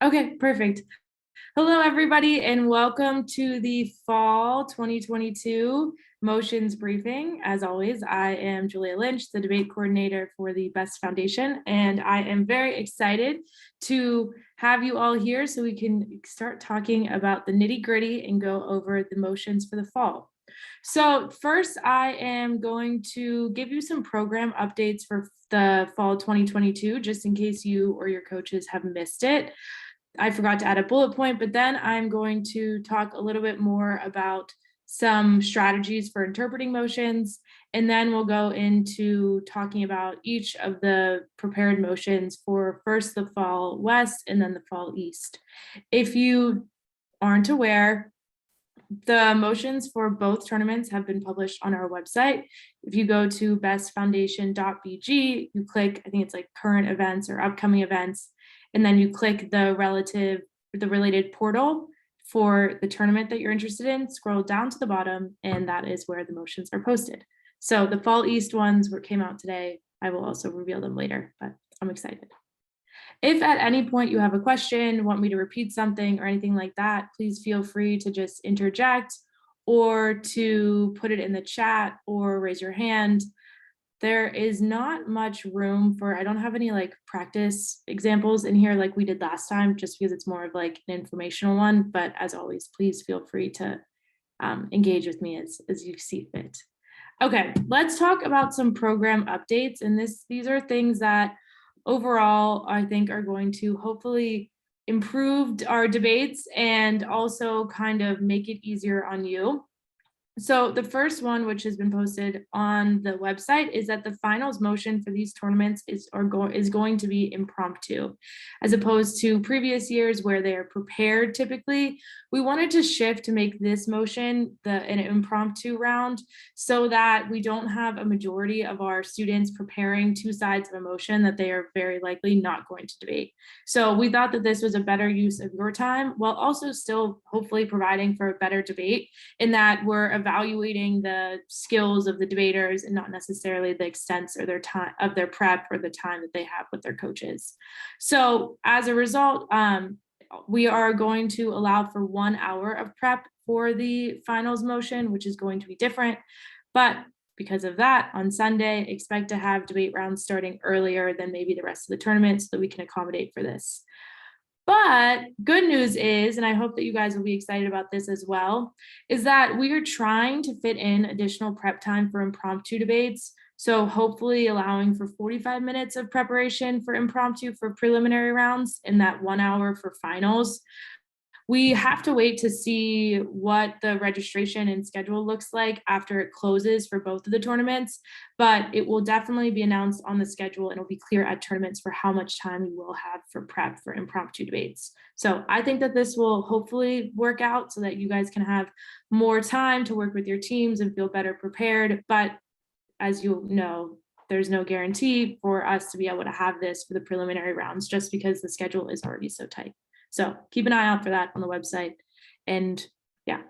Okay, perfect. Hello, everybody, and welcome to the Fall 2022 Motions Briefing. As always, I am Julia Lynch, the debate coordinator for the Best Foundation, and I am very excited to have you all here so we can start talking about the nitty-gritty and go over the motions for the fall. So first, I am going to give you some program updates for the Fall 2022, just in case you or your coaches have missed it. I forgot to add a bullet point, but then I'm going to talk a little bit more about some strategies for interpreting motions, and then we'll go into talking about each of the prepared motions for first the Fall West and then the Fall East. If you aren't aware, the motions for both tournaments have been published on our website. If you go to bestfoundation.bg, you click, I think it's like current events or upcoming events, and then you click the related portal for the tournament that you're interested in, scroll down to the bottom, and that is where the motions are posted. So the Fall East ones came out today. I will also reveal them later, but I'm excited. If at any point you have a question, want me to repeat something or anything like that, please feel free to just interject or to put it in the chat or raise your hand. There is not much room for, I don't have any like practice examples in here like we did last time, just because it's more of like an informational one. But as always, please feel free to engage with me as you see fit. Okay, let's talk about some program updates. And these are things that overall I think are going to hopefully improve our debates and also kind of make it easier on you. So the first one, which has been posted on the website, is that the finals motion for these tournaments is going to be impromptu, as opposed to previous years where they are prepared typically. We wanted to shift to make this motion an impromptu round so that we don't have a majority of our students preparing two sides of a motion that they are very likely not going to debate. So we thought that this was a better use of your time while also still hopefully providing for a better debate, in that we're evaluating the skills of the debaters and not necessarily the extents or their time of their prep or the time that they have with their coaches. So as a result, we are going to allow for 1 hour of prep for the finals motion, which is going to be different. But because of that, on Sunday, expect to have debate rounds starting earlier than maybe the rest of the tournament so that we can accommodate for this. But good news is, and I hope that you guys will be excited about this as well, is that we are trying to fit in additional prep time for impromptu debates. So hopefully allowing for 45 minutes of preparation for impromptu for preliminary rounds and that 1 hour for finals. We have to wait to see what the registration and schedule looks like after it closes for both of the tournaments, but it will definitely be announced on the schedule and it'll be clear at tournaments for how much time you will have for prep for impromptu debates. So I think that this will hopefully work out so that you guys can have more time to work with your teams and feel better prepared. But as you know, there's no guarantee for us to be able to have this for the preliminary rounds just because the schedule is already so tight. So keep an eye out for that on the website. And yeah.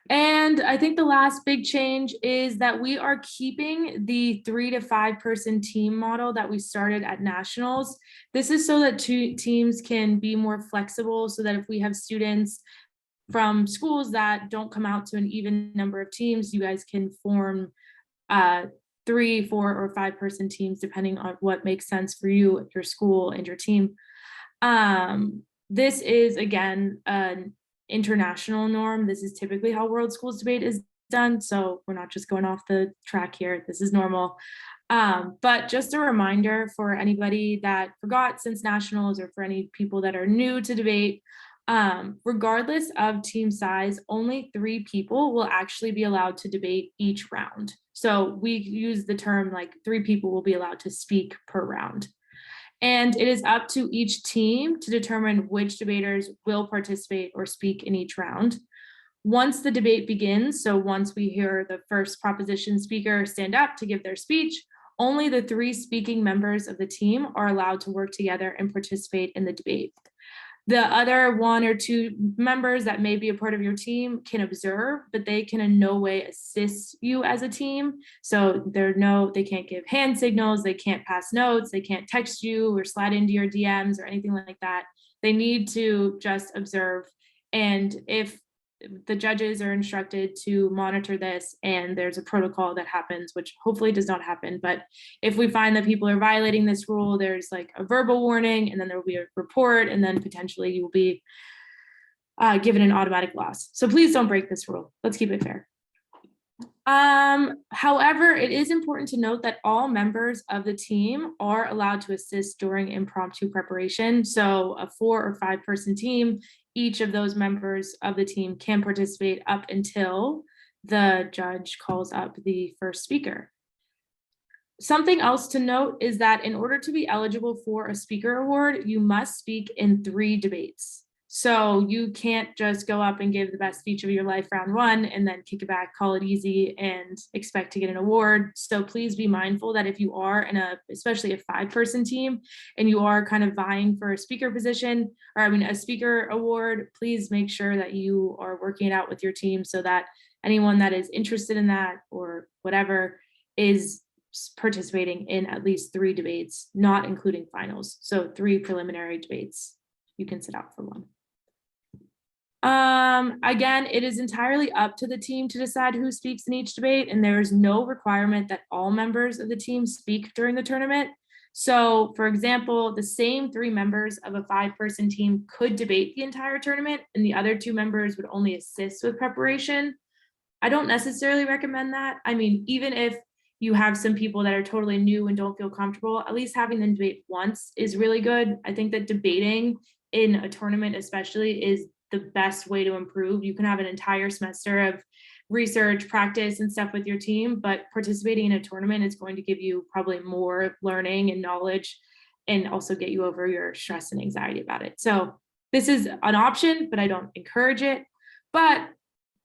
And I think the last big change is that we are keeping the 3 to 5 person team model that we started at Nationals. This is so that two teams can be more flexible, so that if we have students from schools that don't come out to an even number of teams, you guys can form 3, 4, or 5 person teams, depending on what makes sense for you, your school, and your team. This is, again, an international norm. This is typically how World Schools Debate is done. So we're not just going off the track here. This is normal. But just a reminder for anybody that forgot since Nationals, or for any people that are new to debate, regardless of team size, only 3 people will actually be allowed to debate each round. So we use the term like 3 people will be allowed to speak per round. And it is up to each team to determine which debaters will participate or speak in each round. Once the debate begins, so once we hear the first proposition speaker stand up to give their speech, only the 3 speaking members of the team are allowed to work together and participate in the debate. The other 1 or 2 members that may be a part of your team can observe, but they can in no way assist you as a team. So they can't give hand signals, they can't pass notes, they can't text you or slide into your DMs or anything like that. They need to just observe. And if the judges are instructed to monitor this and there's a protocol that happens, which hopefully does not happen, but if we find that people are violating this rule, there's like a verbal warning, and then there will be a report, and then potentially you will be given an automatic loss. So please don't break this rule. Let's keep it fair. However, it is important to note that all members of the team are allowed to assist during impromptu preparation. So a 4 or 5 person team, each of those members of the team can participate up until the judge calls up the first speaker. Something else to note is that in order to be eligible for a speaker award, you must speak in 3 debates. So you can't just go up and give the best speech of your life round 1 and then kick it back, call it easy, and expect to get an award. So please be mindful that if you are in especially a 5-person team, and you are kind of vying for a speaker position, or a speaker award, please make sure that you are working it out with your team so that anyone that is interested in that or whatever is participating in at least 3 debates, not including finals. So 3 preliminary debates. You can sit out for 1. Again, it is entirely up to the team to decide who speaks in each debate, and there is no requirement that all members of the team speak during the tournament. So, for example, the same 3 members of a 5-person team could debate the entire tournament, and the other 2 members would only assist with preparation. I don't necessarily recommend that. I mean, even if you have some people that are totally new and don't feel comfortable, at least having them debate once is really good. I think that debating in a tournament especially is the best way to improve. You can have an entire semester of research, practice, and stuff with your team, but participating in a tournament is going to give you probably more learning and knowledge, and also get you over your stress and anxiety about it. So this is an option, but I don't encourage it. But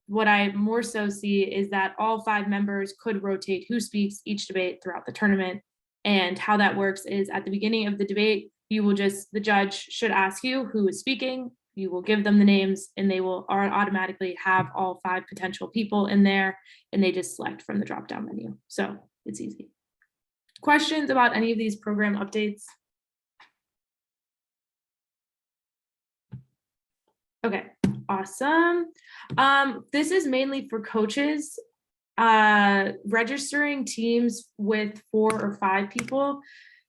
what I more so see is that all 5 members could rotate who speaks each debate throughout the tournament. And how that works is at the beginning of the debate, the judge should ask you who is speaking. You will give them the names, and they will automatically have all 5 potential people in there, and they just select from the drop-down menu. So it's easy. Questions about any of these program updates? Okay, awesome. This is mainly for coaches. Registering teams with 4 or 5 people.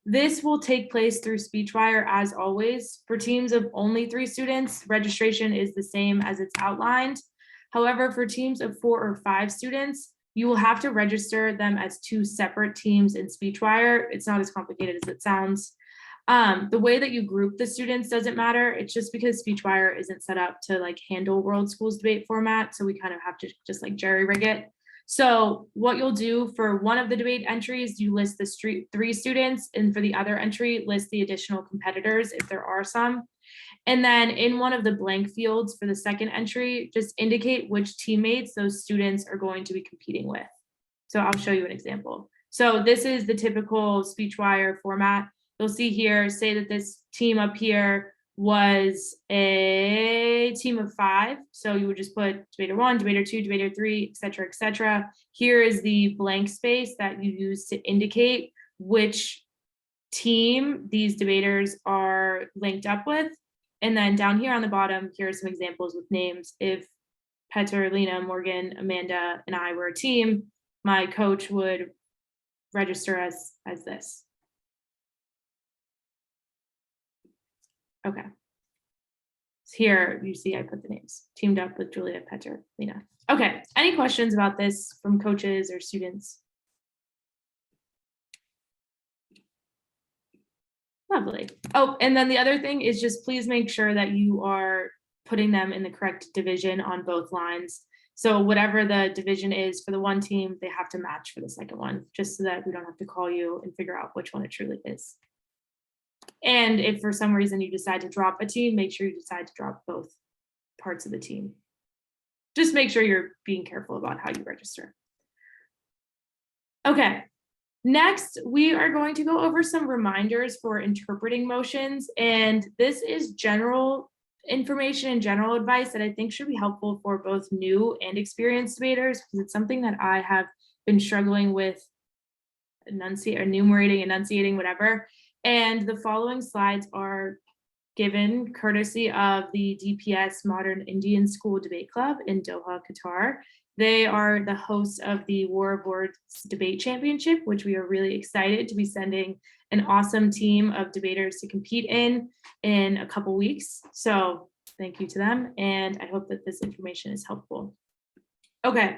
This will take place through SpeechWire as always. For teams of only 3 students, registration is the same as it's outlined. However, for teams of 4 or 5 students, you will have to register them as 2 separate teams in SpeechWire. It's not as complicated as it sounds. The way that you group the students doesn't matter. It's just because SpeechWire isn't set up to like handle World Schools debate format. So we kind of have to just like jerry rig it. So what you'll do for one of the debate entries, you list the 3 students, and for the other entry, list the additional competitors if there are some. And then in one of the blank fields for the second entry, just indicate which teammates those students are going to be competing with. So I'll show you an example. So this is the typical SpeechWire format. You'll see here, say that this team up here was a team of 5. So you would just put debater 1, debater 2, debater 3, et cetera, et cetera. Here is the blank space that you use to indicate which team these debaters are linked up with. And then down here on the bottom, here are some examples with names. If Petter, Lena, Morgan, Amanda, and I were a team, my coach would register as this. Okay. So here you see I put the names, teamed up with Julia, Petter, Lena. Okay, any questions about this from coaches or students? Lovely. Oh, and then the other thing is just please make sure that you are putting them in the correct division on both lines. So whatever the division is for the one team, they have to match for the second one, just so that we don't have to call you and figure out which one it truly is. And if for some reason you decide to drop a team, make sure you decide to drop both parts of the team. Just make sure you're being careful about how you register. Okay, next we are going to go over some reminders for interpreting motions. And this is general information and general advice that I think should be helpful for both new and experienced debaters, because it's something that I have been struggling with enunciating, whatever. And the following slides are given courtesy of the DPS Modern Indian School Debate Club in Doha, Qatar. They are the hosts of the War of Words Debate Championship, which we are really excited to be sending an awesome team of debaters to compete in a couple weeks. So thank you to them, and I hope that this information is helpful. Okay,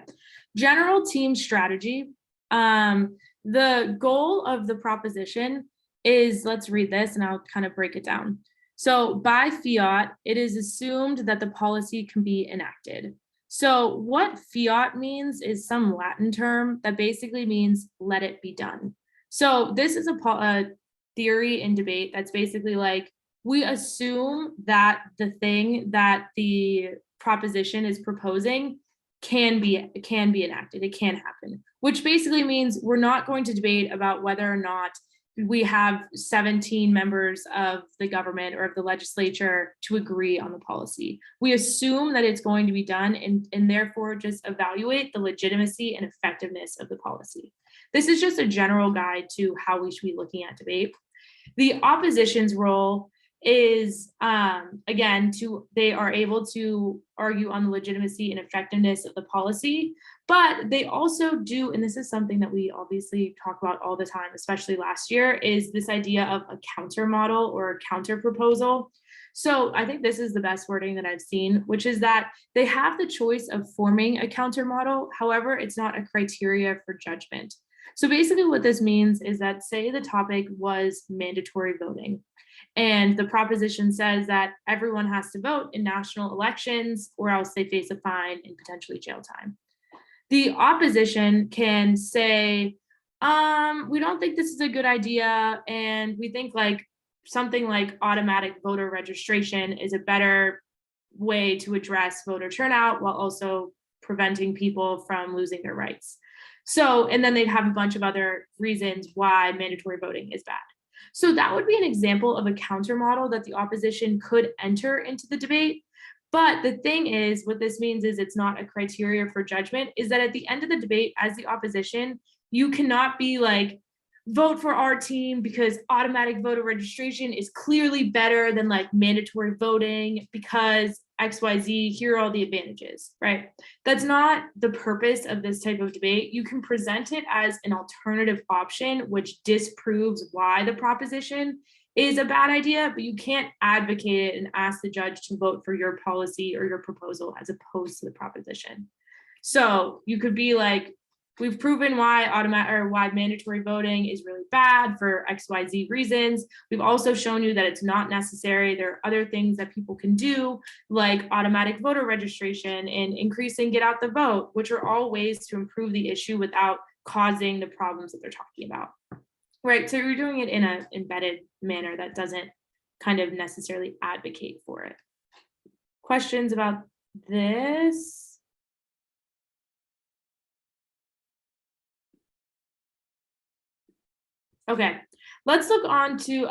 general team strategy. The goal of the proposition is, let's read this and I'll kind of break it down. So by fiat, it is assumed that the policy can be enacted. So what fiat means is some Latin term that basically means let it be done. So this is a theory in debate that's basically like, we assume that the thing that the proposition is proposing can be enacted. It can happen, which basically means we're not going to debate about whether or not we have 17 members of the government or of the legislature to agree on the policy. We assume that it's going to be done and therefore just evaluate the legitimacy and effectiveness of the policy. This is just a general guide to how we should be looking at debate. The opposition's role is, again, they are able to argue on the legitimacy and effectiveness of the policy, but they also do, and this is something that we obviously talk about all the time, especially last year, is this idea of a counter model or a counter proposal. So I think this is the best wording that I've seen, which is that they have the choice of forming a counter model. However, it's not a criteria for judgment. So basically what this means is that, say the topic was mandatory voting, and the proposition says that everyone has to vote in national elections or else they face a fine and potentially jail time. The opposition can say, we don't think this is a good idea, and we think like something like automatic voter registration is a better way to address voter turnout while also preventing people from losing their rights. So, and then they'd have a bunch of other reasons why mandatory voting is bad. So that would be an example of a counter model that the opposition could enter into the debate. But the thing is, what this means is it's not a criteria for judgment, is that at the end of the debate, as the opposition, you cannot be like, vote for our team because automatic voter registration is clearly better than like mandatory voting because XYZ, here are all the advantages, right? That's not the purpose of this type of debate. You can present it as an alternative option, which disproves why the proposition is a bad idea, but you can't advocate it and ask the judge to vote for your policy or your proposal as opposed to the proposition. So you could be like, we've proven why why mandatory voting is really bad for XYZ reasons. We've also shown you that it's not necessary. There are other things that people can do, like automatic voter registration and increasing get out the vote, which are all ways to improve the issue without causing the problems that they're talking about. Right, so you're doing it in an embedded manner that doesn't kind of necessarily advocate for it. Questions about this? Okay, let's look on to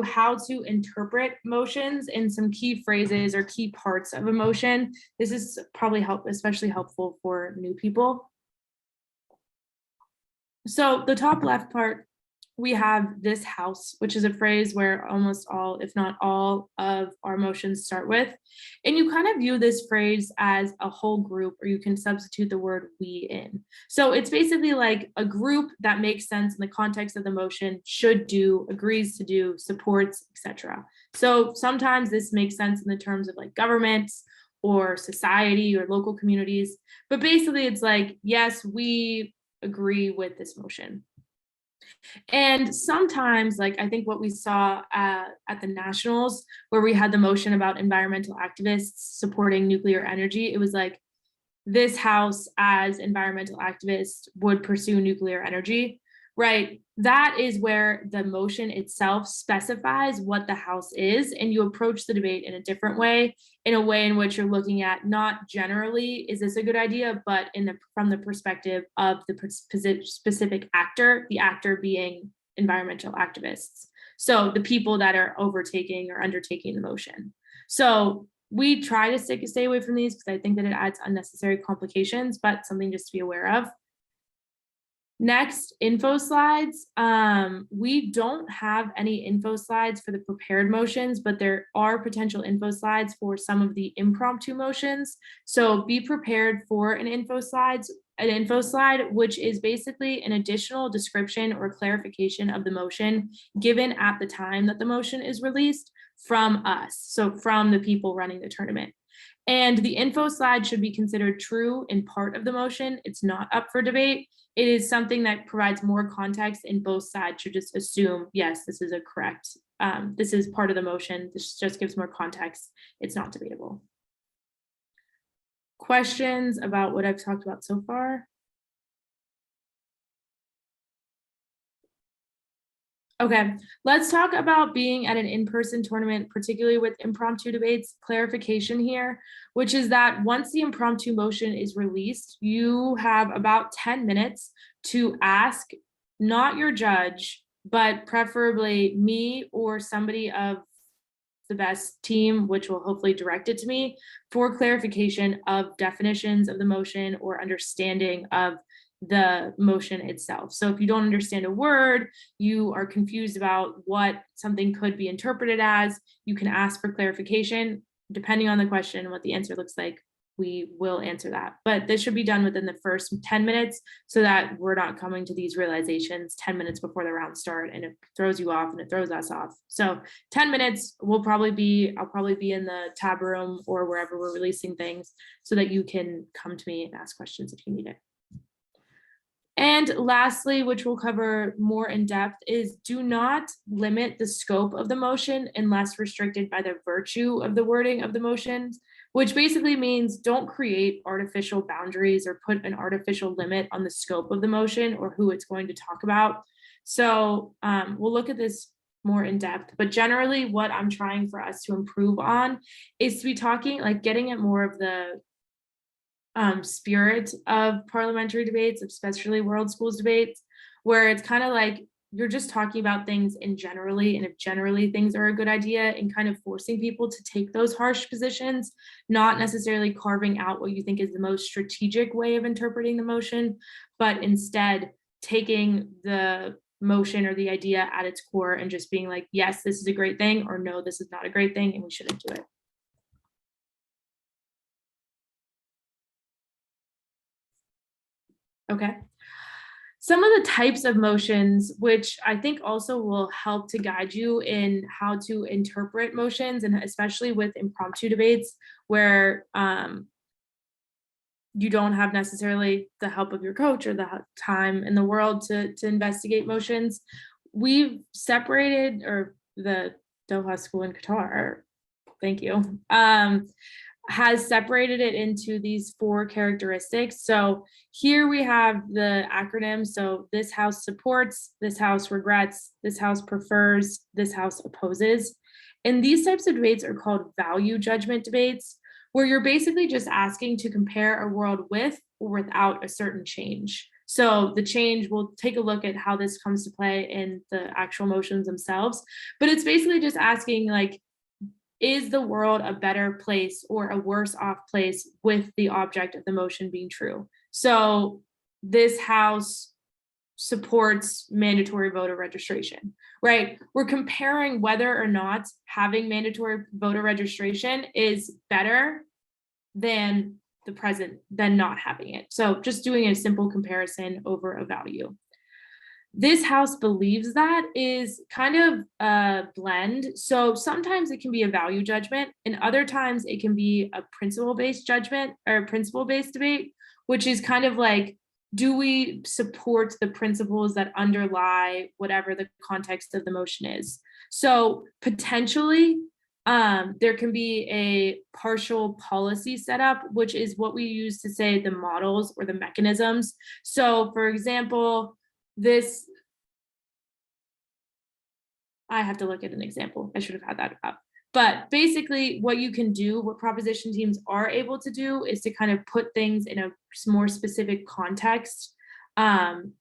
how to interpret motions and some key phrases or key parts of a motion. This is probably especially helpful for new people. So the top left part, we have this house, which is a phrase where almost all, if not all, of our motions start with. And you kind of view this phrase as a whole group, or you can substitute the word we in. So it's basically like a group that makes sense in the context of the motion, should do, agrees to do, supports, etc. So sometimes this makes sense in the terms of like governments or society or local communities. But basically it's like, yes, we agree with this motion. And sometimes, like I think what we saw at the Nationals, where we had the motion about environmental activists supporting nuclear energy, it was like, this house as environmental activists would pursue nuclear energy, right? That is where the motion itself specifies what the house is, and you approach the debate in a different way, in a way in which you're looking at not generally, is this a good idea, but from the perspective of the specific actor, the actor being environmental activists. So the people that are overtaking or undertaking the motion. So We try to stay away from these because I think that it adds unnecessary complications, but something just to be aware of. Next, info slides. We don't have any info slides for the prepared motions, but there are potential info slides for some of the impromptu motions. So be prepared for an info slide, which is basically an additional description or clarification of the motion given at the time that the motion is released from us. So from the people running the tournament. And the info slide should be considered true in part of the motion. It's not up for debate. It is something that provides more context, and both sides should just assume, yes, this is a correct, this is part of the motion. This just gives more context. It's not debatable. Questions about what I've talked about so far? Okay, let's talk about being at an in-person tournament, particularly with impromptu debates. Clarification here, which is that once the impromptu motion is released, you have about 10 minutes to ask not your judge, but preferably me or somebody of the best team, which will hopefully direct it to me, for clarification of definitions of the motion or understanding of the motion itself. So if you don't understand a word, you are confused about what something could be interpreted as, you can ask for clarification. Depending on the question and what the answer looks like, we will answer that. But this should be done within the first 10 minutes so that we're not coming to these realizations 10 minutes before the round start and it throws you off and it throws us off. So 10 minutes I'll probably be in the tab room or wherever we're releasing things so that you can come to me and ask questions if you need it. And lastly, which we'll cover more in depth, is do not limit the scope of the motion unless restricted by the virtue of the wording of the motions, which basically means don't create artificial boundaries or put an artificial limit on the scope of the motion or who it's going to talk about. So we'll look at this more in depth, but generally what I'm trying for us to improve on is to be talking, like getting at more of the spirit of parliamentary debates, especially world schools debates, where it's kind of like you're just talking about things in generally, and if generally things are a good idea, and kind of forcing people to take those harsh positions, not necessarily carving out what you think is the most strategic way of interpreting the motion, but instead taking the motion or the idea at its core and just being like, yes, this is a great thing, or no, this is not a great thing, and we shouldn't do it. Okay. Some of the types of motions, which I think also will help to guide you in how to interpret motions, and especially with impromptu debates where you don't have necessarily the help of your coach or the time in the world to investigate motions. We've separated, or the Doha School in Qatar, thank you, has separated it into these 4 characteristics. So here we have the acronym. So this house supports, this house regrets, this house prefers, this house opposes. And these types of debates are called value judgment debates, where you're basically just asking to compare a world with or without a certain change. So the change, we'll take a look at how this comes to play in the actual motions themselves, but it's basically just asking, like, is the world a better place or a worse off place with the object of the motion being true? So this house supports mandatory voter registration, right? We're comparing whether or not having mandatory voter registration is better than the present, than not having it. So just doing a simple comparison over a value. This house believes that is kind of a blend. So sometimes it can be a value judgment, and other times it can be a principle-based judgment or principle-based debate, which is kind of like, do we support the principles that underlie whatever the context of the motion is? So potentially, there can be a partial policy setup, which is what we use to say the models or the mechanisms. So for example, I have to look at an example. I should have had that up. But basically what you can do, what proposition teams are able to do, is to kind of put things in a more specific context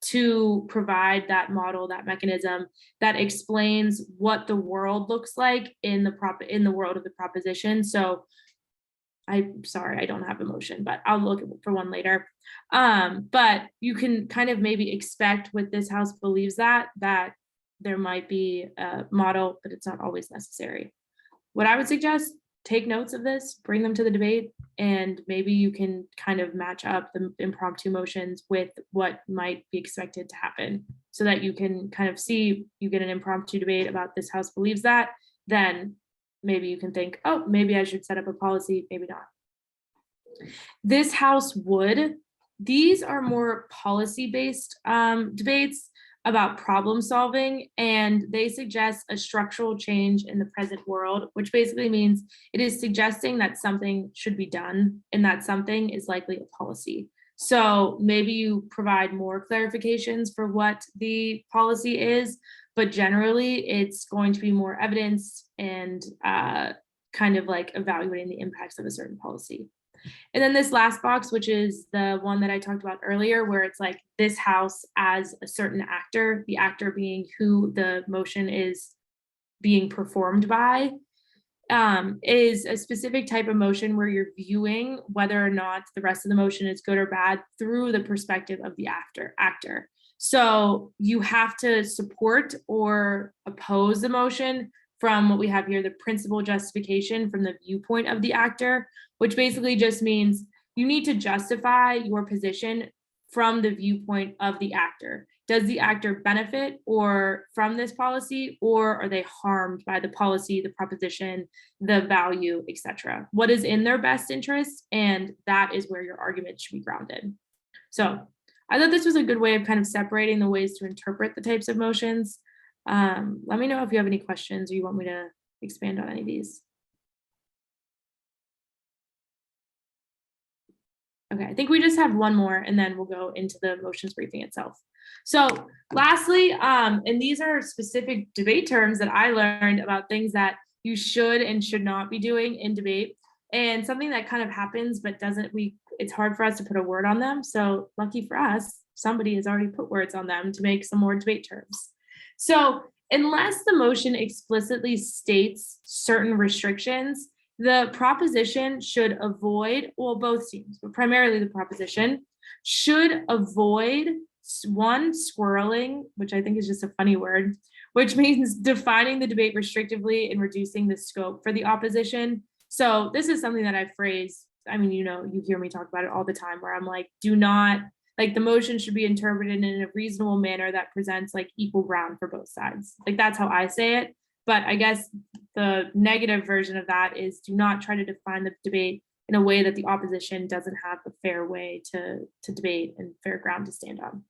to provide that model, that mechanism that explains what the world looks like in the world of the proposition. So I'm sorry, I don't have a motion, but I'll look for one later. But you can kind of maybe expect with this house believes that there might be a model, but it's not always necessary. What I would suggest, take notes of this, bring them to the debate, and maybe you can kind of match up the impromptu motions with what might be expected to happen so that you can kind of see you get an impromptu debate about this house believes that, then maybe you can think, oh, maybe I should set up a policy, maybe not. This house would. These are more policy-based debates about problem solving, and they suggest a structural change in the present world, which basically means it is suggesting that something should be done and that something is likely a policy. So maybe you provide more clarifications for what the policy is, but generally it's going to be more evidence and kind of like evaluating the impacts of a certain policy. And then this last box, which is the one that I talked about earlier, where it's like this house as a certain actor, the actor being who the motion is being performed by, is a specific type of motion where you're viewing whether or not the rest of the motion is good or bad through the perspective of the actor. So you have to support or oppose the motion from what we have here, the principal justification from the viewpoint of the actor, which basically just means you need to justify your position from the viewpoint of the actor. Does the actor benefit or from this policy, or are they harmed by the policy, the proposition, the value, etc.? What is in their best interest? And that is where your argument should be grounded. So I thought this was a good way of kind of separating the ways to interpret the types of motions. Let me know if you have any questions or you want me to expand on any of these. Okay, I think we just have one more and then we'll go into the motions briefing itself. So lastly, and these are specific debate terms that I learned about things that you should and should not be doing in debate, and something that kind of happens but it's hard for us to put a word on them. So lucky for us, somebody has already put words on them to make some more debate terms. So unless the motion explicitly states certain restrictions, the proposition should avoid, well, both teams, but primarily the proposition should avoid one, squirreling, which I think is just a funny word, which means defining the debate restrictively and reducing the scope for the opposition. So this is something that I phrase, I mean, you hear me talk about it all the time where I'm like, do not, like the motion should be interpreted in a reasonable manner that presents like equal ground for both sides. Like that's how I say it. But I guess the negative version of that is do not try to define the debate in a way that the opposition doesn't have a fair way to debate and fair ground to stand on.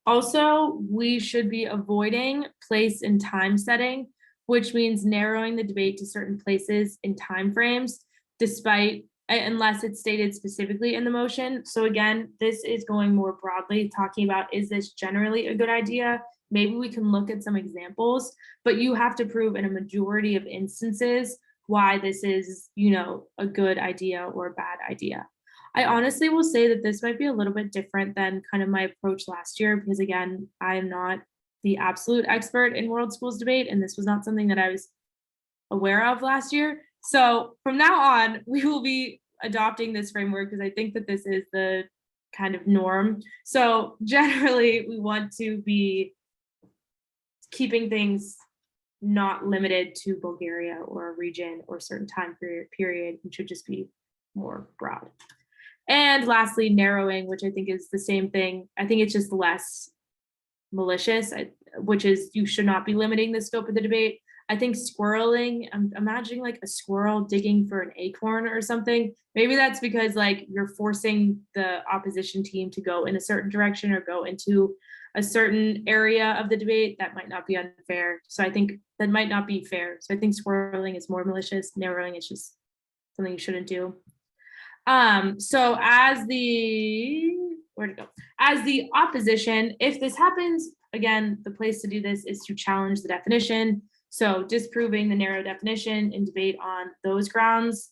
Also, we should be avoiding place and time setting, which means narrowing the debate to certain places and timeframes, unless it's stated specifically in the motion. So again, this is going more broadly, talking about, is this generally a good idea? Maybe we can look at some examples, but you have to prove in a majority of instances why this is, a good idea or a bad idea. I honestly will say that this might be a little bit different than kind of my approach last year, because again, I am not the absolute expert in world schools debate, and this was not something that I was aware of last year. So from now on, we will be adopting this framework because I think that this is the kind of norm. So generally, we want to be keeping things not limited to Bulgaria or a region or a certain time period. It should just be more broad. And lastly, narrowing, which I think is the same thing. I think it's just less malicious, which is you should not be limiting the scope of the debate. I think squirreling, I'm imagining like a squirrel digging for an acorn or something. Maybe that's because like you're forcing the opposition team to go in a certain direction or go into a certain area of the debate. That might not be unfair. So I think that might not be fair. So I think squirreling is more malicious. Narrowing is just something you shouldn't do. So as the opposition, if this happens, again, the place to do this is to challenge the definition. So disproving the narrow definition and debate on those grounds.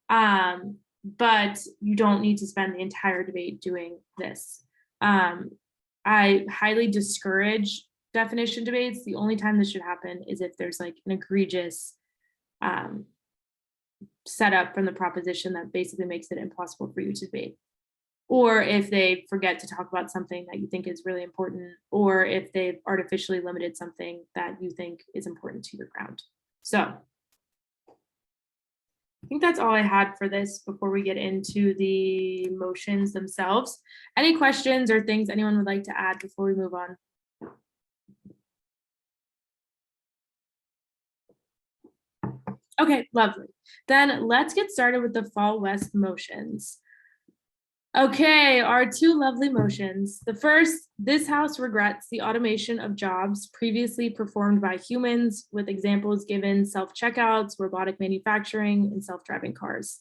But you don't need to spend the entire debate doing this. I highly discourage definition debates. The only time this should happen is if there's like an egregious set up from the proposition that basically makes it impossible for you to debate. Or if they forget to talk about something that you think is really important, or if they've artificially limited something that you think is important to your ground. So I think that's all I had for this before we get into the motions themselves. Any questions or things anyone would like to add before we move on? Okay, lovely. Then let's get started with the Fall West motions. Okay, our two lovely motions. The first, this House regrets the automation of jobs previously performed by humans, with examples given self-checkouts, robotic manufacturing, and self-driving cars.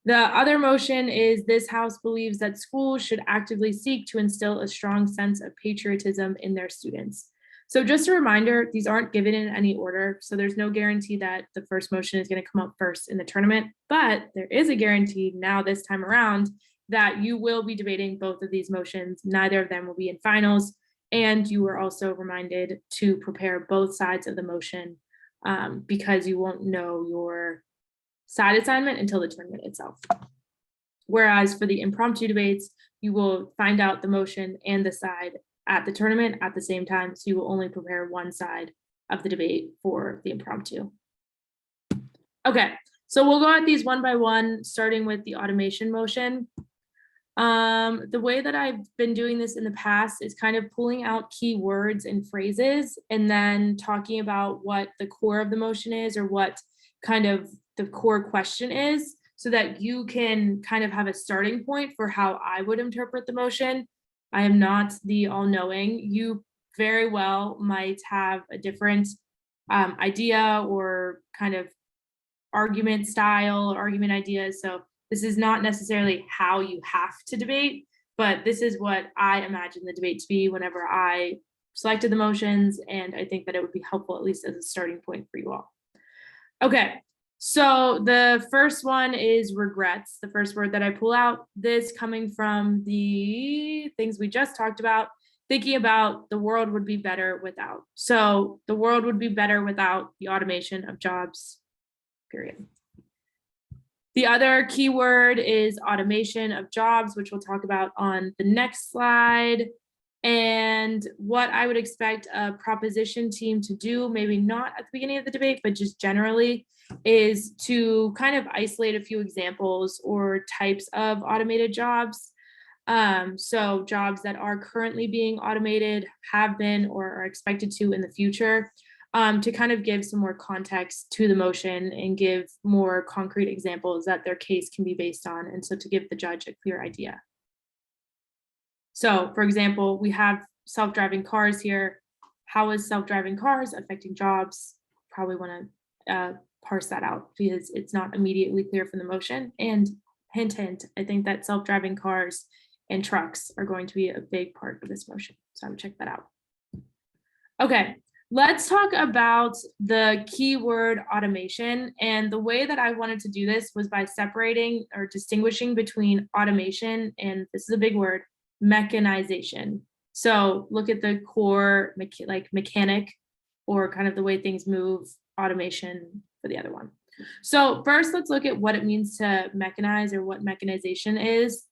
The other motion is this House believes that schools should actively seek to instill a strong sense of patriotism in their students. So just a reminder, these aren't given in any order, so there's no guarantee that the first motion is going to come up first in the tournament, but there is a guarantee now this time around that you will be debating both of these motions. Neither of them will be in finals, and you are also reminded to prepare both sides of the motion because you won't know your side assignment until the tournament itself. Whereas for the impromptu debates, you will find out the motion and the side at the tournament at the same time, so you will only prepare one side of the debate for the impromptu. Okay, so we'll go at these one by one, starting with the automation motion. The way that I've been doing this in the past is kind of pulling out key words and phrases and then talking about what the core of the motion is or what kind of the core question is, so that you can kind of have a starting point for how I would interpret the motion. I am not the all-knowing. You very well might have a different idea or kind of argument style, argument ideas. So this is not necessarily how you have to debate, but this is what I imagine the debate to be whenever I selected the motions, and I think that it would be helpful at least as a starting point for you all. Okay, so the first one is regrets, the first word that I pull out, this coming from the things we just talked about, thinking about the world would be better without. So the world would be better without the automation of jobs, period. The other keyword is automation of jobs, which we'll talk about on the next slide. And what I would expect a proposition team to do, maybe not at the beginning of the debate, but just generally, is to kind of isolate a few examples or types of automated jobs. So jobs that are currently being automated, have been, or are expected to in the future. To kind of give some more context to the motion and give more concrete examples that their case can be based on, and so to give the judge a clear idea. So, for example, we have self-driving cars here. How is self-driving cars affecting jobs? Probably want to parse that out because it's not immediately clear from the motion. And hint, hint, I think that self-driving cars and trucks are going to be a big part of this motion. So I would check that out. Okay. Let's talk about the keyword automation. And the way that I wanted to do this was by separating or distinguishing between automation and, this is a big word, mechanization. So look at the core, like mechanic, or kind of the way things move, automation for the other one. So first, let's look at what it means to mechanize, or what mechanization is.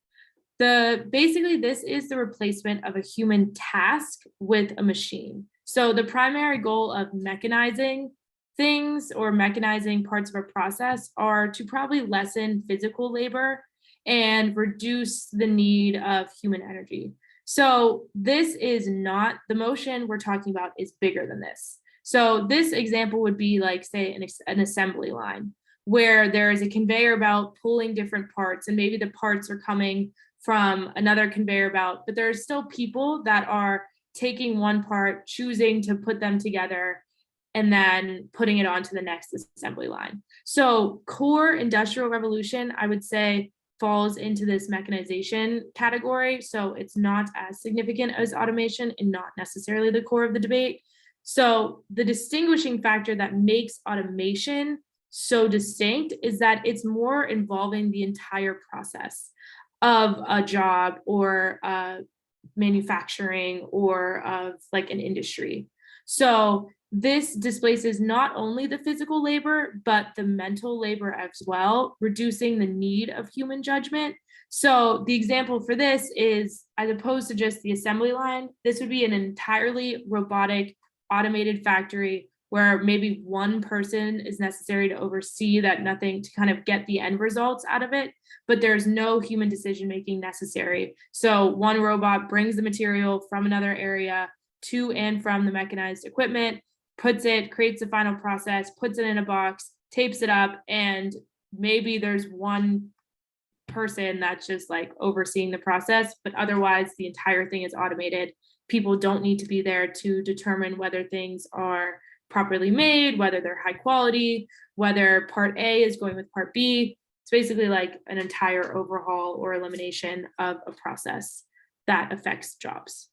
Basically, this is the replacement of a human task with a machine. So the primary goal of mechanizing things or mechanizing parts of a process are to probably lessen physical labor and reduce the need of human energy. So this is not, the motion we're talking about is bigger than this. So this example would be like, say, an assembly line where there is a conveyor belt pulling different parts, and maybe the parts are coming from another conveyor belt, but there are still people that are taking one part, choosing to put them together, and then putting it onto the next assembly line. So core industrial revolution, I would say, falls into this mechanization category. So it's not as significant as automation and not necessarily the core of the debate. So the distinguishing factor that makes automation so distinct is that it's more involving the entire process of a job or manufacturing or of like an industry. So This displaces not only the physical labor, but the mental labor as well, reducing the need of human judgment. So the example for this is, as opposed to just the assembly line, this would be an entirely robotic, automated factory where maybe one person is necessary to oversee that, nothing to kind of get the end results out of it, but there's no human decision making necessary. So one robot brings the material from another area to and from the mechanized equipment, creates the final process, puts it in a box, tapes it up, and maybe there's one person that's just like overseeing the process, but otherwise the entire thing is automated. People don't need to be there to determine whether things are properly made, whether they're high quality, whether part A is going with part B. It's basically like an entire overhaul or elimination of a process that affects jobs.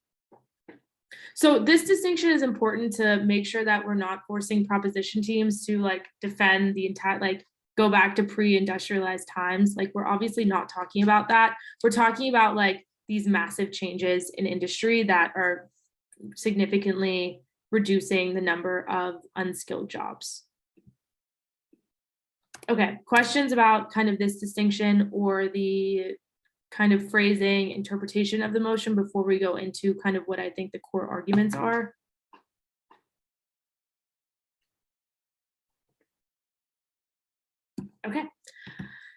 So this distinction is important to make sure that we're not forcing proposition teams to like defend the entire, like go back to pre-industrialized times. Like we're obviously not talking about that. We're talking about like these massive changes in industry that are significantly reducing the number of unskilled jobs. Okay, questions about kind of this distinction or the kind of phrasing, interpretation of the motion before we go into kind of what I think the core arguments are? Okay.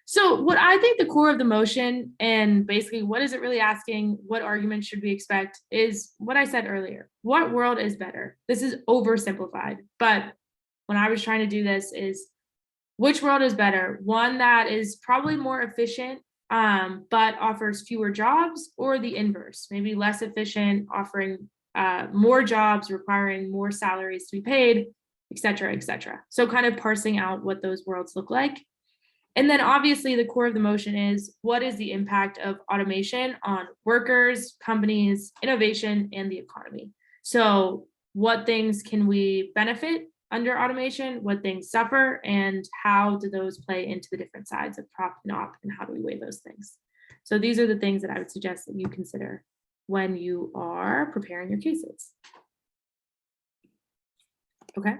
So what I think the core of the motion, and basically what is it really asking, what arguments should we expect, is what I said earlier. What world is better? This is oversimplified, but when I was trying to do this is, which world is better? One that is probably more efficient, but offers fewer jobs, or the inverse, maybe less efficient, offering more jobs, requiring more salaries to be paid, et cetera, et cetera. So kind of parsing out what those worlds look like. And then obviously the core of the motion is, what is the impact of automation on workers, companies, innovation, and the economy? So what things can we benefit under automation, what things suffer, and how do those play into the different sides of prop and op, and how do we weigh those things? So these are the things that I would suggest that you consider when you are preparing your cases. Okay.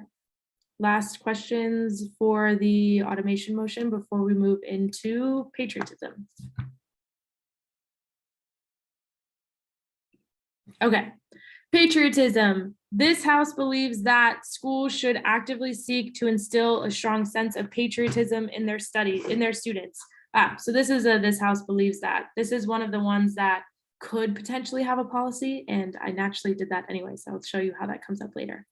Last questions for the automation motion before we move into patriotism. Okay, patriotism. This House believes that schools should actively seek to instill a strong sense of patriotism in their students. So this House believes that. This is one of the ones that could potentially have a policy, and I naturally did that anyway, so I'll show you how that comes up later.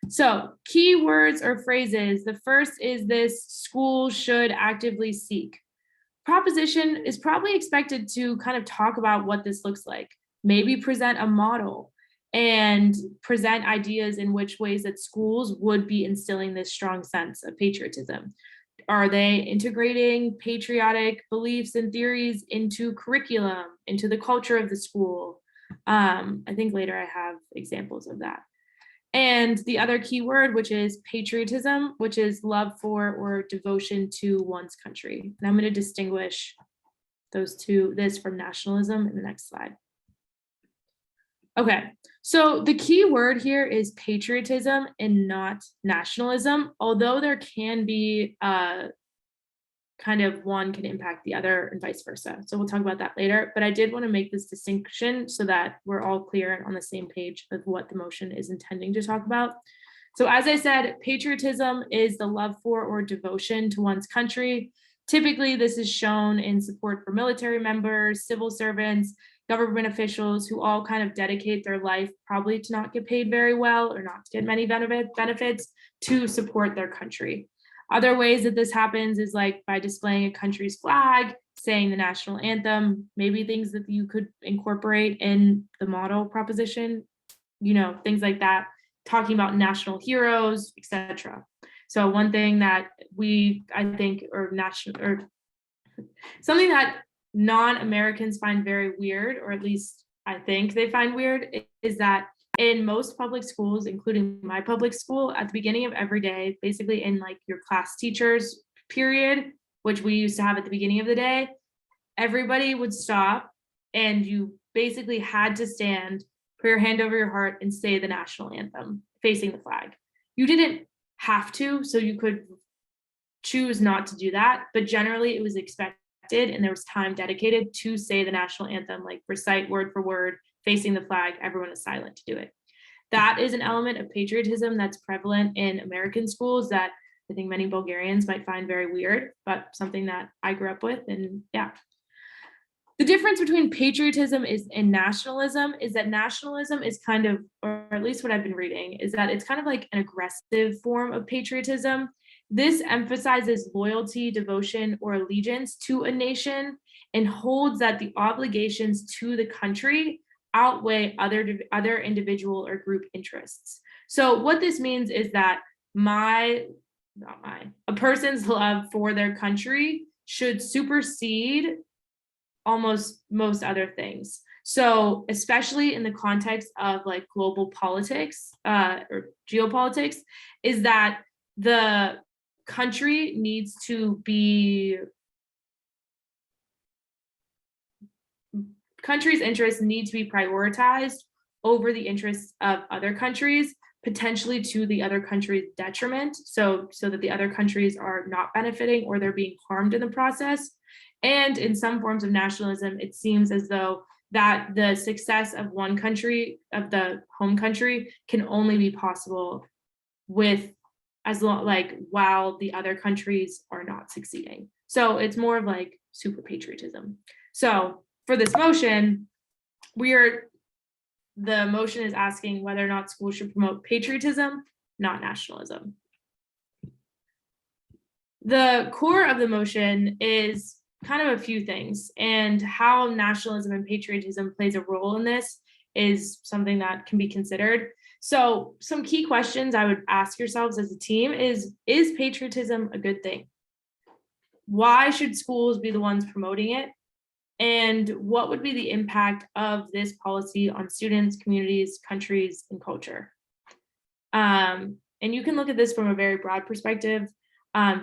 So key words or phrases. The first is this: schools should actively seek. Proposition is probably expected to kind of talk about what this looks like, maybe present a model and present ideas in which ways that schools would be instilling this strong sense of patriotism. Are they integrating patriotic beliefs and theories into curriculum, into the culture of the school? I think later I have examples of that. And the other key word, which is patriotism, which is love for or devotion to one's country. And I'm going to distinguish this from nationalism in the next slide. Okay, so the key word here is patriotism and not nationalism, although there can be kind of one can impact the other and vice versa. So we'll talk about that later, but I did want to make this distinction so that we're all clear and on the same page of what the motion is intending to talk about. So as I said, patriotism is the love for or devotion to one's country. Typically, this is shown in support for military members, civil servants, government officials who all kind of dedicate their life probably to not get paid very well or not to get many benefits to support their country. Other ways that this happens is like by displaying a country's flag, saying the national anthem, maybe things that you could incorporate in the model proposition, things like that, talking about national heroes, etc. So one thing that I think, something that non-Americans find very weird, or at least I think they find weird, is that in most public schools, including my public school, at the beginning of every day, basically in like your class teachers period, which we used to have at the beginning of the day, everybody would stop and you basically had to stand, put your hand over your heart and say the national anthem facing the flag. You didn't have to, so you could choose not to do that, but generally it was expected and there was time dedicated to say the national anthem, like recite word for word, facing the flag, everyone is silent to do it. That is an element of patriotism that's prevalent in American schools that I think many Bulgarians might find very weird, but something that I grew up with. And yeah. The difference between patriotism and nationalism is that nationalism is kind of, or at least what I've been reading, is that it's kind of like an aggressive form of patriotism. This emphasizes loyalty, devotion, or allegiance to a nation and holds that the obligations to the country outweigh other individual or group interests. So what this means is that a person's love for their country should supersede almost most other things. So especially in the context of like global politics or geopolitics, is that the country needs to be, countries' interests need to be prioritized over the interests of other countries, potentially to the other country's detriment, so that the other countries are not benefiting or they're being harmed in the process. And in some forms of nationalism, it seems as though that the success of one country, of the home country, can only be possible with while the other countries are not succeeding. So it's more of like super patriotism. So for this motion, the motion is asking whether or not schools should promote patriotism, not nationalism. The core of the motion is kind of a few things, and how nationalism and patriotism plays a role in this is something that can be considered. So some key questions I would ask yourselves as a team is patriotism a good thing? Why should schools be the ones promoting it? And what would be the impact of this policy on students, communities, countries, and culture? And you can look at this from a very broad perspective.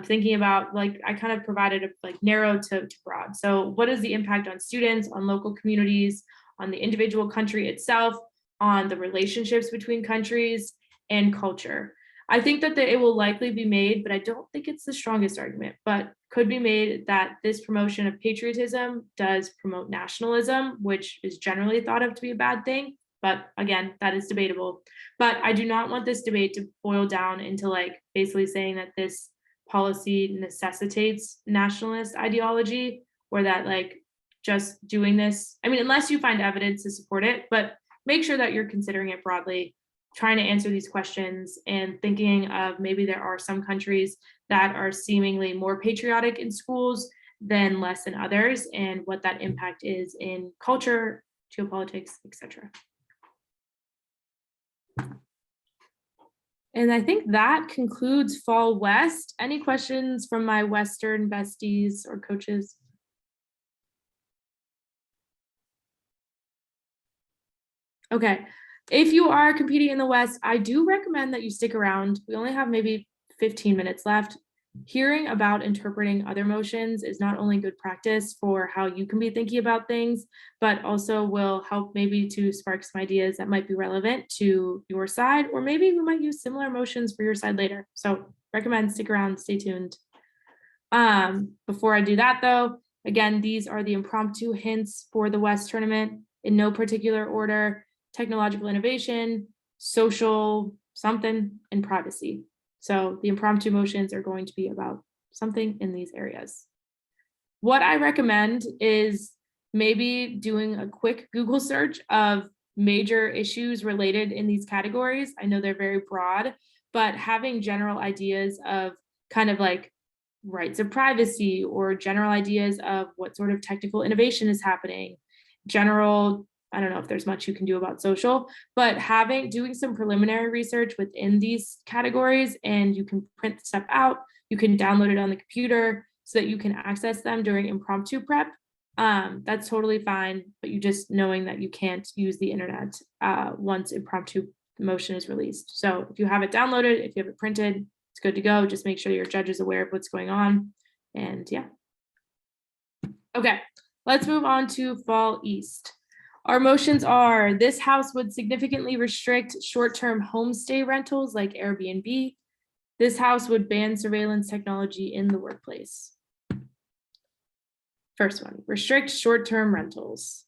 Thinking about, like, I kind of provided a like narrow to broad. So what is the impact on students, on local communities, on the individual country itself, on the relationships between countries and culture? I think that it will likely be made, but I don't think it's the strongest argument, but could be made that this promotion of patriotism does promote nationalism, which is generally thought of to be a bad thing. But again, that is debatable. But I do not want this debate to boil down into like basically saying that this policy necessitates nationalist ideology, or that like just doing this, I mean, unless you find evidence to support it, but make sure that you're considering it broadly, trying to answer these questions and thinking of maybe there are some countries that are seemingly more patriotic in schools than less than others, and what that impact is in culture, geopolitics, etc. And I think that concludes Fall West. Any questions from my Western besties or coaches? Okay, if you are competing in the West, I do recommend that you stick around. We only have maybe 15 minutes left. Hearing about interpreting other motions is not only good practice for how you can be thinking about things, but also will help maybe to spark some ideas that might be relevant to your side, or maybe we might use similar motions for your side later. So recommend stick around, stay tuned. Before I do that though, again, these are the impromptu hints for the West tournament in no particular order: technological innovation, social something, and privacy. So the impromptu motions are going to be about something in these areas. What I recommend is maybe doing a quick Google search of major issues related in these categories. I know they're very broad, but having general ideas of kind of like rights of privacy, or general ideas of what sort of technical innovation is happening, general, I don't know if there's much you can do about social, but doing some preliminary research within these categories, and you can print the stuff out, you can download it on the computer so that you can access them during impromptu prep. That's totally fine, but you just knowing that you can't use the internet once impromptu motion is released. So if you have it downloaded, if you have it printed, it's good to go. Just make sure your judge is aware of what's going on. And yeah. Okay, let's move on to Fall East. Our motions are: this house would significantly restrict short-term homestay rentals like Airbnb. This house would ban surveillance technology in the workplace. First one, restrict short-term rentals.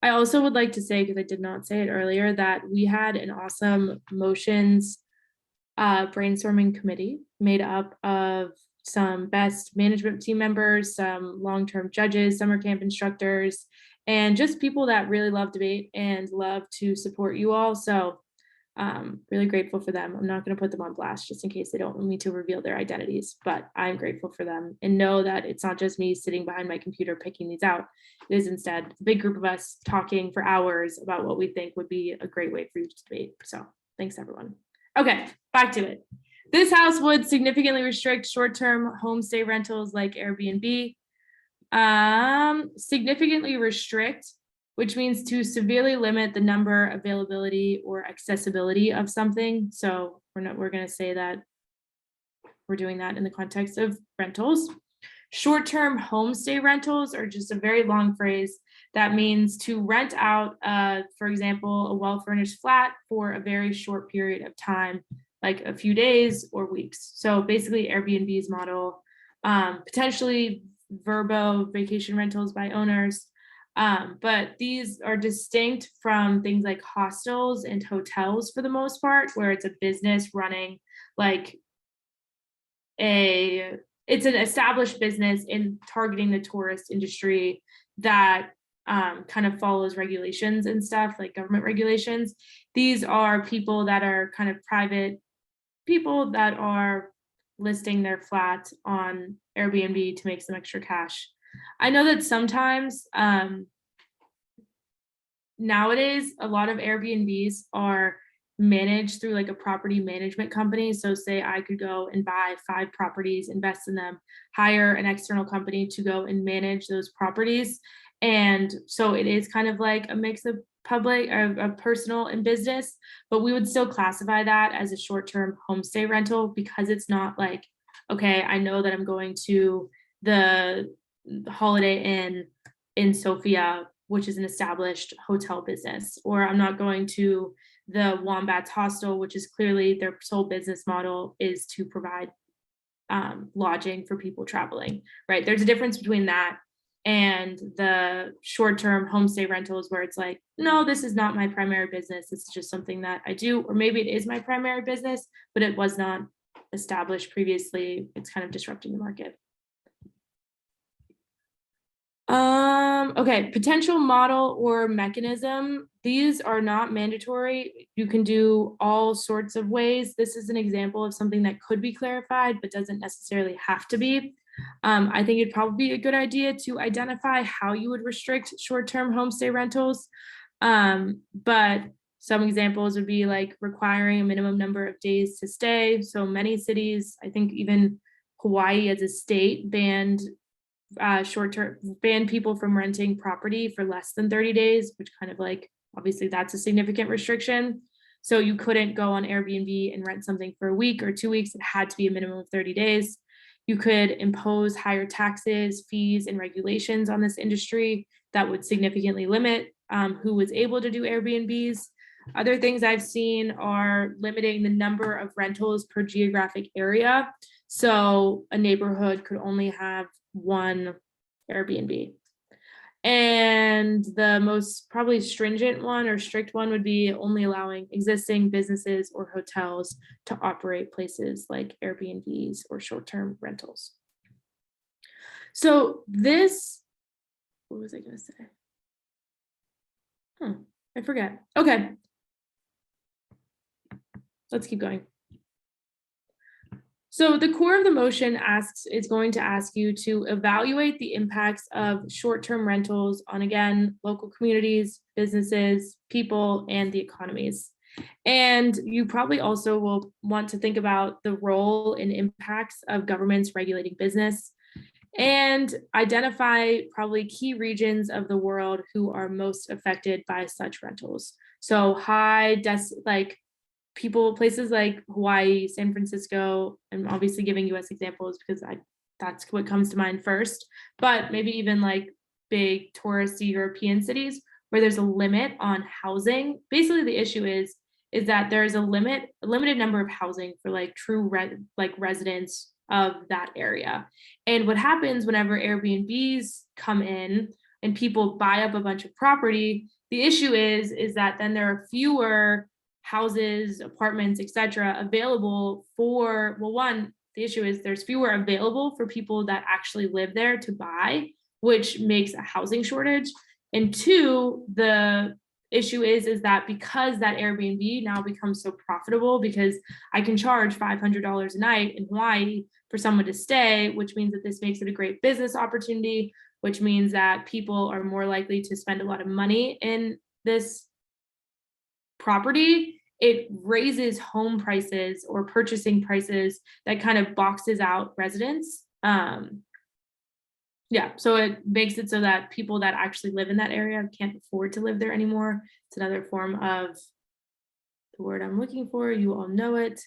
I also would like to say, because I did not say it earlier, that we had an awesome motions brainstorming committee made up of some best management team members, some long-term judges, summer camp instructors, and just people that really love debate and love to support you all. So really grateful for them. I'm not going to put them on blast just in case they don't want me to reveal their identities, but I'm grateful for them and know that it's not just me sitting behind my computer picking these out. It is instead a big group of us talking for hours about what we think would be a great way for you to debate. So thanks, everyone. Okay, back to it. This house would significantly restrict short-term homestay rentals like Airbnb. Significantly restrict, which means to severely limit the number, availability, or accessibility of something. So we're going to say that we're doing that in the context of rentals. Short-term homestay rentals are just a very long phrase that means to rent out, for example, a well-furnished flat for a very short period of time, like a few days or weeks. So basically Airbnb's model, potentially Vrbo vacation rentals by owners. But these are distinct from things like hostels and hotels for the most part, where it's a business running like it's an established business in targeting the tourist industry that kind of follows regulations and stuff like government regulations. These are people that are kind of private people that are listing their flat on Airbnb to make some extra cash. I know that sometimes nowadays a lot of Airbnbs are managed through like a property management company. So say I could go and buy 5 properties, invest in them, hire an external company to go and manage those properties. And so it is kind of like a mix of public or personal and business, but we would still classify that as a short-term homestay rental because it's not like, okay, I know that I'm going to the Holiday Inn in Sofia, which is an established hotel business, or I'm not going to the Wombats Hostel, which is clearly their sole business model is to provide lodging for people traveling, right? There's a difference between that and the short-term homestay rentals where it's like, no, this is not my primary business. This is just something that I do, or maybe it is my primary business, but it was not established previously. It's kind of disrupting the market. Okay, potential model or mechanism. These are not mandatory. You can do all sorts of ways. This is an example of something that could be clarified, but doesn't necessarily have to be. I think it'd probably be a good idea to identify how you would restrict short-term homestay rentals. But some examples would be like requiring a minimum number of days to stay. So many cities, I think even Hawaii as a state banned short-term, ban people from renting property for less than 30 days, which kind of like, obviously that's a significant restriction. So you couldn't go on Airbnb and rent something for a week or 2 weeks. It had to be a minimum of 30 days. You could impose higher taxes, fees, and regulations on this industry that would significantly limit who was able to do Airbnbs. Other things I've seen are limiting the number of rentals per geographic area. So a neighborhood could only have 1 Airbnb. And the most probably stringent one or strict one would be only allowing existing businesses or hotels to operate places like Airbnbs or short-term rentals. So this, what was I going to say? I forget. Okay. Let's keep going. So the core of the motion is going to ask you to evaluate the impacts of short-term rentals on, again, local communities, businesses, people, and the economies. And you probably also will want to think about the role and impacts of governments regulating business and identify probably key regions of the world who are most affected by such rentals. So places like Hawaii, San Francisco, I'm obviously giving US examples because that's what comes to mind first, but maybe even like big touristy European cities where there's a limit on housing. Basically, the issue is that there's a limited number of housing for like true residents of that area. And what happens whenever Airbnbs come in and people buy up a bunch of property, the issue is that then there are fewer houses, apartments, etc. available for, well, one, the issue is there's fewer available for people that actually live there to buy, which makes a housing shortage. And two, the issue is that because that Airbnb now becomes so profitable, because I can charge $500 a night in Hawaii for someone to stay, which means that this makes it a great business opportunity, which means that people are more likely to spend a lot of money in this property. It raises home prices or purchasing prices that kind of boxes out residents. Yeah, so it makes it so that people that actually live in that area can't afford to live there anymore. It's another form of the word I'm looking for. You all know it.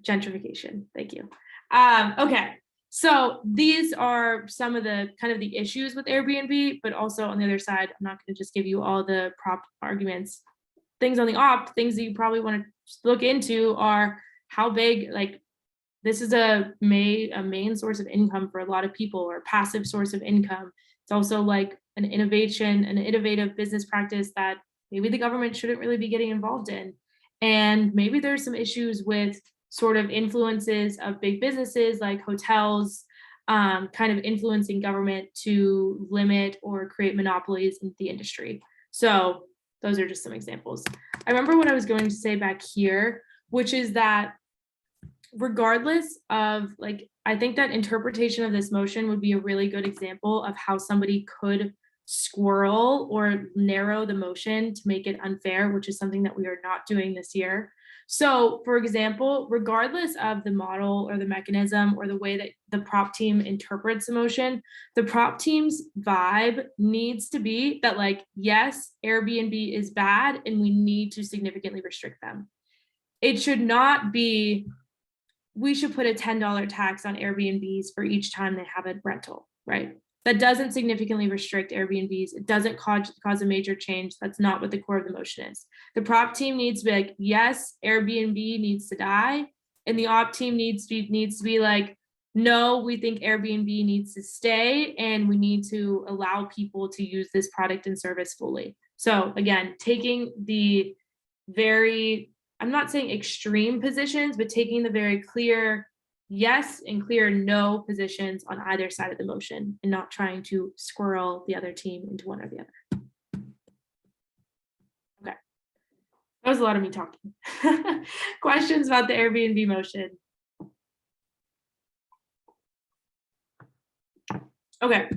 Gentrification. Thank you. Okay, so these are some of the kind of the issues with Airbnb, but also on the other side, I'm not going to just give you all the prop arguments. Things on the op, things that you probably want to look into are how big, like, this is a main source of income for a lot of people, or passive source of income. It's also like an innovative business practice that maybe the government shouldn't really be getting involved in. And maybe there's some issues with sort of influences of big businesses like hotels, kind of influencing government to limit or create monopolies in the industry. So those are just some examples. I remember what I was going to say back here, which is that regardless of, like, I think that interpretation of this motion would be a really good example of how somebody could squirrel or narrow the motion to make it unfair, which is something that we are not doing this year. So, for example, regardless of the model or the mechanism or the way that the prop team interprets the motion, the prop team's vibe needs to be that, like, yes, Airbnb is bad and we need to significantly restrict them. It should not be, we should put a $10 tax on Airbnbs for each time they have a rental, right? That doesn't significantly restrict Airbnbs. It doesn't cause a major change. That's not what the core of the motion is. The prop team needs to be like, yes, Airbnb needs to die. And the op team needs to be like, no, we think Airbnb needs to stay and we need to allow people to use this product and service fully. So again, taking the very, I'm not saying extreme positions, but taking the very clear yes and clear no positions on either side of the motion and not trying to squirrel the other team into one or the other. Okay, that was a lot of me talking. Questions about the Airbnb motion? Okay,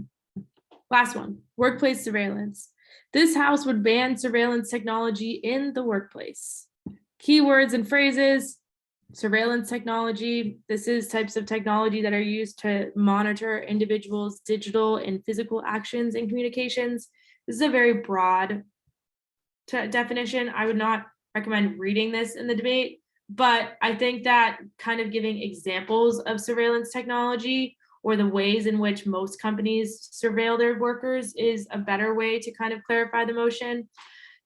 last one, workplace surveillance. This House would ban surveillance technology in the workplace. Keywords and phrases: surveillance technology. This is types of technology that are used to monitor individuals' digital and physical actions and communications. This is a very broad definition. I would not recommend reading this in the debate, but I think that kind of giving examples of surveillance technology or the ways in which most companies surveil their workers is a better way to kind of clarify the motion.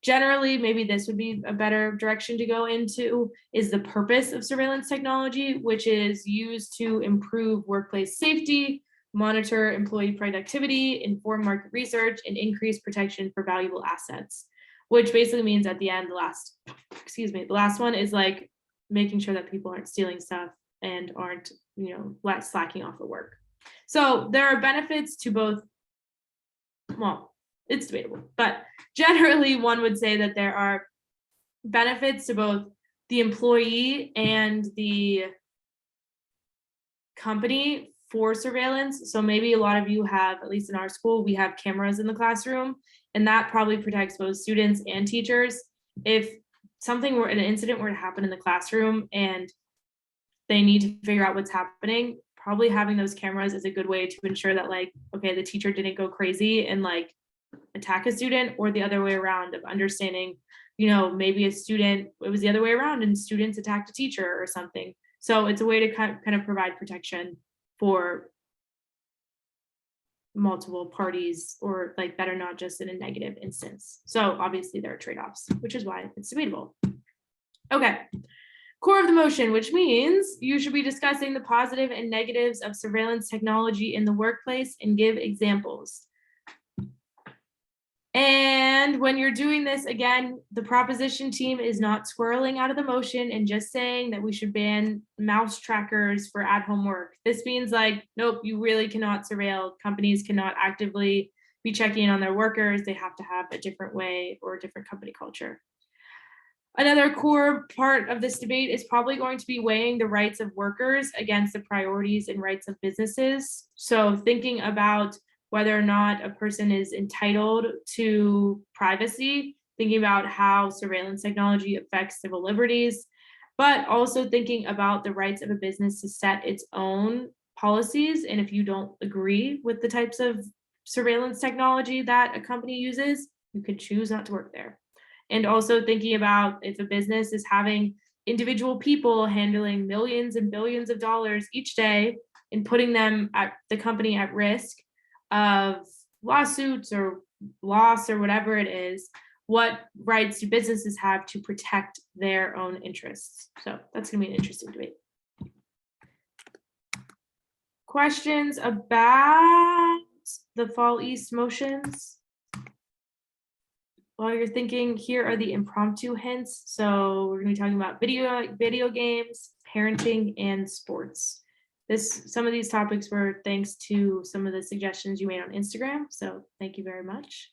Generally, maybe this would be a better direction to go into, is the purpose of surveillance technology, which is used to improve workplace safety, monitor employee productivity, inform market research, and increase protection for valuable assets. Which basically means at the end, the last one is like making sure that people aren't stealing stuff and aren't, slacking off the work. So there are benefits to both. Well, it's debatable, but generally one would say that there are benefits to both the employee and the company for surveillance. So maybe a lot of you have, at least in our school, we have cameras in the classroom, and that probably protects both students and teachers. If an incident were to happen in the classroom and they need to figure out what's happening, probably having those cameras is a good way to ensure that, like, okay, the teacher didn't go crazy and like attack a student, or the other way around of understanding, maybe it was the other way around and students attacked a teacher or something. So it's a way to kind of provide protection for multiple parties, or like that are not just in a negative instance. So obviously there are trade-offs, which is why it's debatable. Okay. Core of the motion, which means you should be discussing the positive and negatives of surveillance technology in the workplace and give examples. And when you're doing this, again, the proposition team is not swirling out of the motion and just saying that we should ban mouse trackers for at-home work. This means like, nope, you really cannot surveil. Companies cannot actively be checking in on their workers. They have to have a different way or a different company culture. Another core part of this debate is probably going to be weighing the rights of workers against the priorities and rights of businesses. So thinking about whether or not a person is entitled to privacy, thinking about how surveillance technology affects civil liberties, but also thinking about the rights of a business to set its own policies. And if you don't agree with the types of surveillance technology that a company uses, you can choose not to work there. And also thinking about if a business is having individual people handling millions and billions of dollars each day and putting them at the company at risk of lawsuits or loss or whatever it is, what rights do businesses have to protect their own interests? So that's gonna be an interesting debate. Questions about the Fall East motions? While you're thinking, here are the impromptu hints. So we're gonna be talking about video games, parenting, and sports. Some of these topics were thanks to some of the suggestions you made on Instagram. So thank you very much.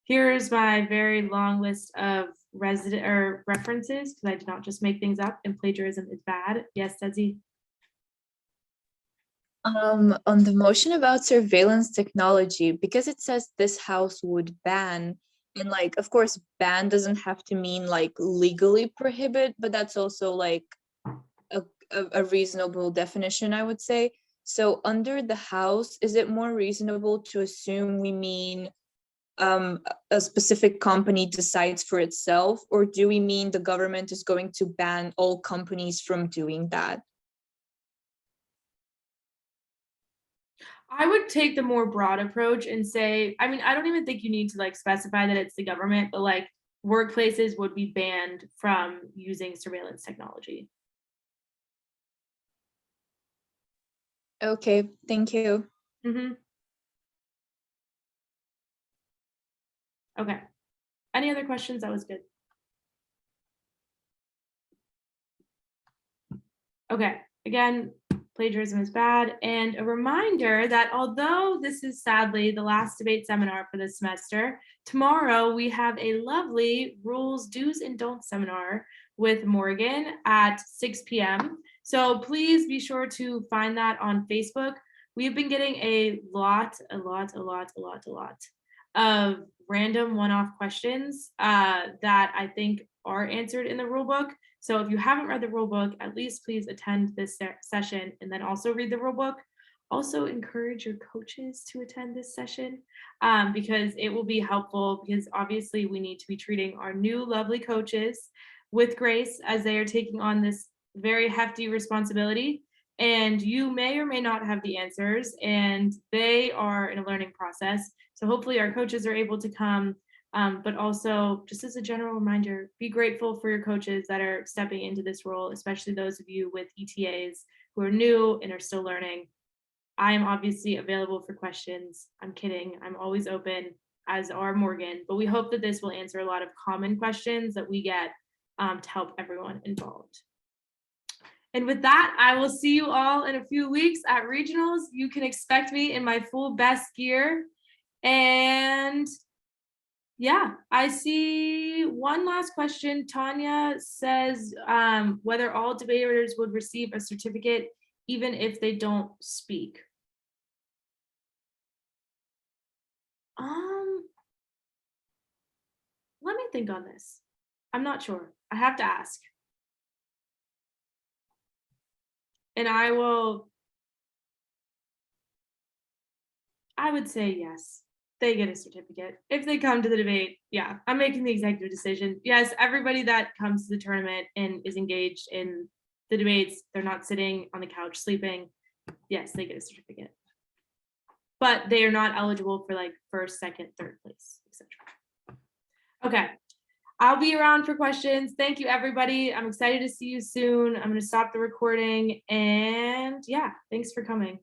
Here's my very long list of references, because I did not just make things up, and plagiarism is bad. Yes, Desi? On the motion about surveillance technology, because it says this house would ban, and like, of course, ban doesn't have to mean like legally prohibit, but that's also like a reasonable definition, I would say. So under the house, is it more reasonable to assume we mean a specific company decides for itself, or do we mean the government is going to ban all companies from doing that? I would take the more broad approach and say, I mean, I don't even think you need to like specify that it's the government, but like workplaces would be banned from using surveillance technology. Okay, thank you. Okay. Any other questions? That was good. Okay. Again, plagiarism is bad. And a reminder that although this is sadly the last debate seminar for this semester, tomorrow we have a lovely rules, do's, and don'ts seminar with Morgan at 6 p.m. So please be sure to find that on Facebook. We've been getting a lot of random one-off questions that I think are answered in the rule book. So if you haven't read the rule book, at least please attend this session and then also read the rule book. Also encourage your coaches to attend this session because it will be helpful, because obviously we need to be treating our new lovely coaches with grace as they are taking on this very hefty responsibility. And you may or may not have the answers, and they are in a learning process. So hopefully our coaches are able to come, but also just as a general reminder, be grateful for your coaches that are stepping into this role, especially those of you with ETAs who are new and are still learning. I am obviously available for questions. I'm kidding. I'm always open, as are Morgan, but we hope that this will answer a lot of common questions that we get to help everyone involved. And with that, I will see you all in a few weeks at regionals. You can expect me in my full best gear. And yeah, I see one last question. Tanya says whether all debaters would receive a certificate even if they don't speak. Let me think on this. I'm not sure. I have to ask. And I would say yes, they get a certificate. If they come to the debate, yeah, I'm making the executive decision. Yes, everybody that comes to the tournament and is engaged in the debates, they're not sitting on the couch sleeping. Yes, they get a certificate. But they are not eligible for like first, second, third place, etc. Okay. I'll be around for questions. Thank you, everybody. I'm excited to see you soon. I'm going to stop the recording. And yeah, thanks for coming.